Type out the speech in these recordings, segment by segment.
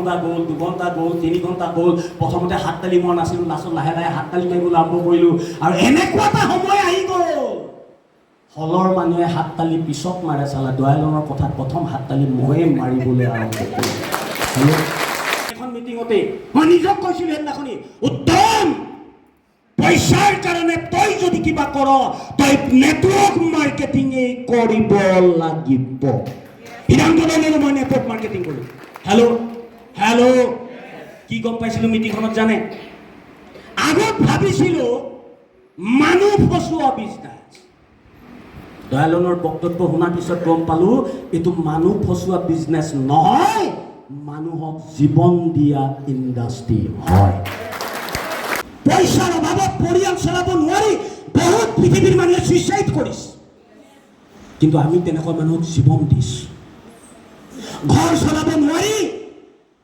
ঘণ্টা গ'ল, 2 ঘণ্টা গ'ল, 3 ঘণ্টা গ'ল। প্ৰথমতে হাত তালি মৰা নাছিলোঁ, লাষ্টত লাহে লাহে হাত তালি মাৰিবলৈ আৰম্ভ কৰিলোঁ। আৰু এনেকুৱা এটা সময় আহি গ'ল, হলৰ মানুহে হাত তালি পিছত মাৰে। চালা দয়ালনৰ কথাত প্ৰথম হাত তালি ময়ে মাৰিবলৈ আৰম্ভ কৰিলোঁ। এখন মিটিঙতে মই নিজক কৈছিলোঁ সেইদিনাখনি, উত্তম পইচাৰ কাৰণে তই যদি কিবা কৰ, তই নেটৱৰ্ক মাৰ্কেটিঙেই কৰিব লাগিব। সিদ্ধান্ত ল'লো মই নেটৱৰ্ক মাৰ্কেটিং কৰিম। হেল্ল' কি গম পাইছিলোঁ মিটিংখনত জানে? আগত ভাবিছিলোঁ মানুহ ফচুৱা বিজনেছ। দয়ালনৰ বক্তব্য শুনাৰ পিছত গম পালোঁ এইটো মানুহ ফচুৱা বিজনেছ নহয়, মানুহক জীৱন দিয়া ইণ্ডাষ্ট্ৰী হয়। পইচাৰ অভাৱত পৰিয়াল চলাব নোৱাৰি বহুত পৃথিৱীৰ মানুহে ছুইচাইড কৰিছে, কিন্তু আমি তেনেকুৱা মানুহক জীৱন দিছোঁ। ঘৰ চলাব নোৱাৰি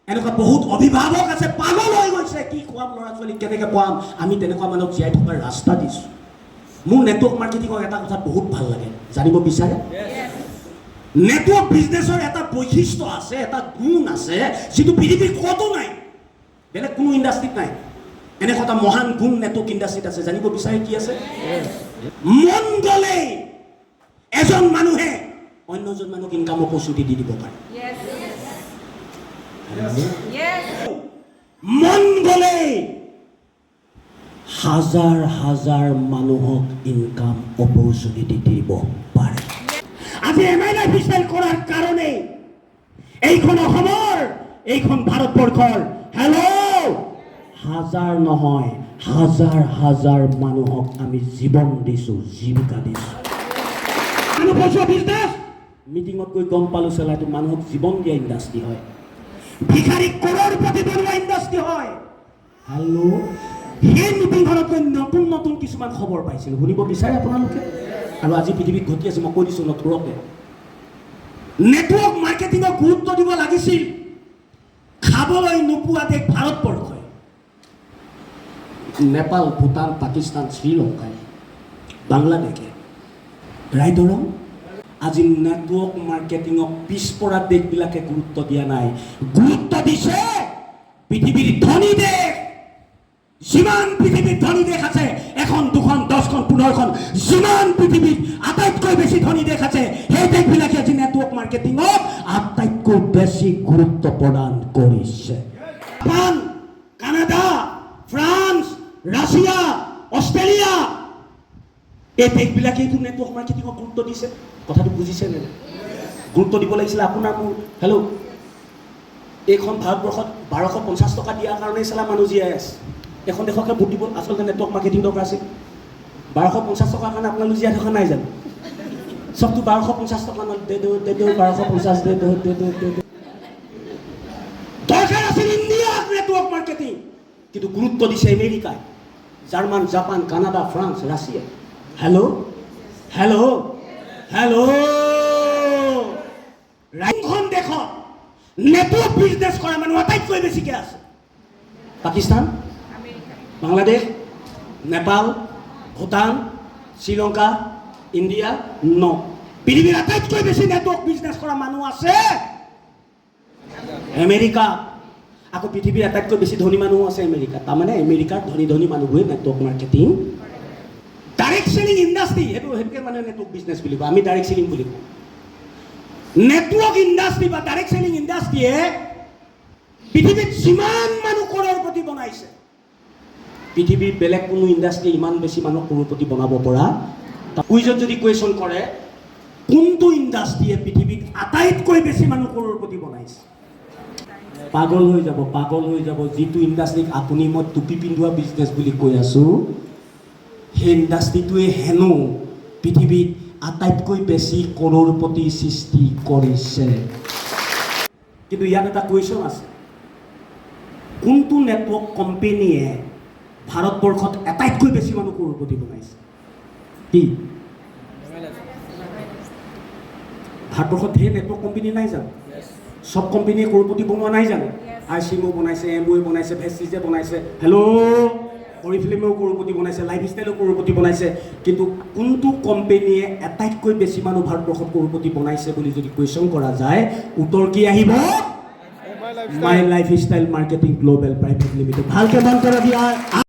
এনেকুৱা বহুত অভিভাৱক আছে, পাগল হৈ গৈছে, কি খুৱাম ল'ৰা ছোৱালীক, কেনেকৈ খুৱাম। আমি তেনেকুৱা মানুহক জীয়াই থকাৰ ৰাস্তা দিছোঁ। মোৰ নেটৱৰ্ক মাৰ্কেটিঙৰ এটা কথা বহুত ভাল লাগে, জানিব বিচাৰে? নেটৱৰ্ক বিজনেছৰ এটা বৈশিষ্ট্য আছে, এটা গুণ আছে, যিটো পৃথিৱীৰ ক'তো নাই, বেলেগ কোনো ইণ্ডাষ্ট্ৰীত নাই। এনেকুৱা এটা মহান গুণ নেটৱৰ্ক ইণ্ডাষ্ট্ৰীত আছে, জানিব বিচাৰে কি আছে? মন গ'লেই এজন মানুহে অন্যজন মানুহক ইনকামৰ প্ৰস্তুতি দি দিব পাৰে। মন গ'লেই হাজাৰ হাজাৰ মানুহক ইনকাম অপৰচুনিটি দিব পাৰে। আজি এমআই লাইফষ্টাইল কৰাৰ কাৰণে এইখন অসমৰ, এইখন ভাৰতবৰ্ষৰ হাজাৰ নহয় হাজাৰ হাজাৰ মানুহক আমি জীৱন দিছোঁ, জীৱিকা দিছোঁ। মানুহ ফচুৱা বিজনেছ মিটিঙত গৈ গম পালোঁ চালা এইটো মানুহক জীৱন দিয়া ইণ্ডাষ্ট্ৰী হয়, ভিখাৰী কৰোড়পতি বনোৱা ইণ্ডাষ্ট্ৰী হয়। সেই মিটিংখনত গৈ নতুন নতুন কিছুমান খবৰ পাইছিলোঁ, শুনিব বিচাৰে আপোনালোকে? আৰু আজি পৃথিৱীত ঘটি আছে, মই কৈ দিছোঁ নতুনকে। নেটৱৰ্ক মাৰ্কেটিঙক গুৰুত্ব দিব লাগিছিল। খাবলৈ নোপোৱা দেশ ভাৰতবৰ্ষই, নেপাল, ভূটান, পাকিস্তান, শ্ৰীলংকাই, বাংলাদেশে, ৰাইডৰং। আজি নেটৱৰ্ক মাৰ্কেটিঙক পিছপৰা দেশবিলাকে গুৰুত্ব দিয়া নাই, গুৰুত্ব দিছে পৃথিৱীৰ ধনী দেশ। যিমান পৃথিৱীত ধনী দেশ আছে, 1, 2, 10, 15খন, যিমান পৃথিৱীত আটাইতকৈ বেছি ধনী দেশ আছে, সেই দেশবিলাকে আজি নেটৱৰ্ক মাৰ্কেটিঙক আটাইতকৈ বেছি গুৰুত্ব প্ৰদান কৰিছে। Japan, Canada, France, Russia, Australia, এই দেশবিলাকে এইটো নেটৱৰ্ক মাৰ্কেটিঙক গুৰুত্ব দিছে। কথাটো বুজিছে নে? গুৰুত্ব দিব লাগিছিলে আপোনাৰ মোৰ। এইখন ভাৰতবৰ্ষত 1250 টকা দিয়াৰ কাৰণেই চালা মানুহ জীয়াই আছে। এখন দেশকে ভোট দিব আচলতে নেটৱৰ্ক মাৰ্কেটিং দৰকাৰ আছিল। 1250 টকাৰ কাৰণে আপোনালোক জীয়াই থকা নাই জানো? চবটো 1250 টকা দে 1250 দে দৰকাৰ আছিল ইণ্ডিয়াত নেটৱৰ্ক মাৰ্কেটিং, কিন্তু গুৰুত্ব দিছে আমেৰিকাই, German, Japan, Canada, France, Russia. ৰাইখন দেশত নেটৱৰ্ক বিজনেছ কৰা মানুহ আটাইতকৈ বেছিকে আছে। পাকিস্তান, বাংলাদেশ, নেপাল, ভূটান, শ্ৰীলংকা, ইণ্ডিয়া, পৃথিৱীৰ আটাইতকৈ বেছি নেটৱৰ্ক বিজনেছ কৰা মানুহ আছে আমেৰিকা। আকৌ পৃথিৱীৰ আটাইতকৈ বেছি ধনী মানুহ আছে আমেৰিকা। তাৰমানে আমেৰিকাৰ ধনী ধনী মানুহবোৰে network marketing, direct selling industry, সেইটোকে মানে নেটৱৰ্ক বিজনেছ বুলি কয়, আমি ডাইৰেক্ট চেলিং বুলি কওঁ। নেটৱৰ্ক ইণ্ডাষ্ট্ৰী বা ডাইৰেক্ট চেলিং ইণ্ডাষ্ট্ৰীয়ে পৃথিৱীত যিমান মানুহ কৰোড়পতি বনাইছে, পৃথিৱীৰ বেলেগ কোনো ইণ্ডাষ্ট্ৰী ইমান বেছি মানুহ কৰোড়পতি বনাব পৰা। কুইজত যদি কুৱেশ্যন কৰে কোনটো ইণ্ডাষ্ট্ৰীয়ে পৃথিৱীত আটাইতকৈ বেছি মানুহ কৰোড়পতি বনাইছে, পাগল হৈ যাব। যিটো ইণ্ডাষ্ট্ৰীক আপুনি মই টুপি পিন্ধোৱা বিজনেছ বুলি কৈ আছোঁ, সেই ইণ্ডাষ্ট্ৰীটোৱে হেনো পৃথিৱীত আটাইতকৈ বেছি কৰোড়পতি সৃষ্টি কৰিছে। কিন্তু ইয়াত এটা কুৱেশ্যন আছে, কোনটো নেটৱৰ্ক কোম্পেনীয়ে ভাৰতবৰ্ষত আটাইতকৈ বেছি মানুহ কৰোড়পতি বনাইছে? কি ভাৰতবৰ্ষত ঢেৰ নেটৱৰ্ক কোম্পানী নাই জানো? সব কোম্পানীয়ে কৰোড়পতি বনোৱা নাই জানো? আইচিএমও বনাইছে, এমৱে বনাইছে, ভেষ্টিজে বনাইছে, অৰিফ্লেমেও কৰোড়পতি বনাইছে, লাইফষ্টাইলেও কৰোড়পতি বনাইছে। কিন্তু কোনটো কোম্পানীয়ে আটাইতকৈ বেছি মানুহ ভাৰতবৰ্ষত কৰোড়পতি বনাইছে বুলি যদি কুৱেশ্যন কৰা যায়, উত্তৰ কি আহিব? My life style marketing global private limited. ভালকে মন কৰা দিয়া।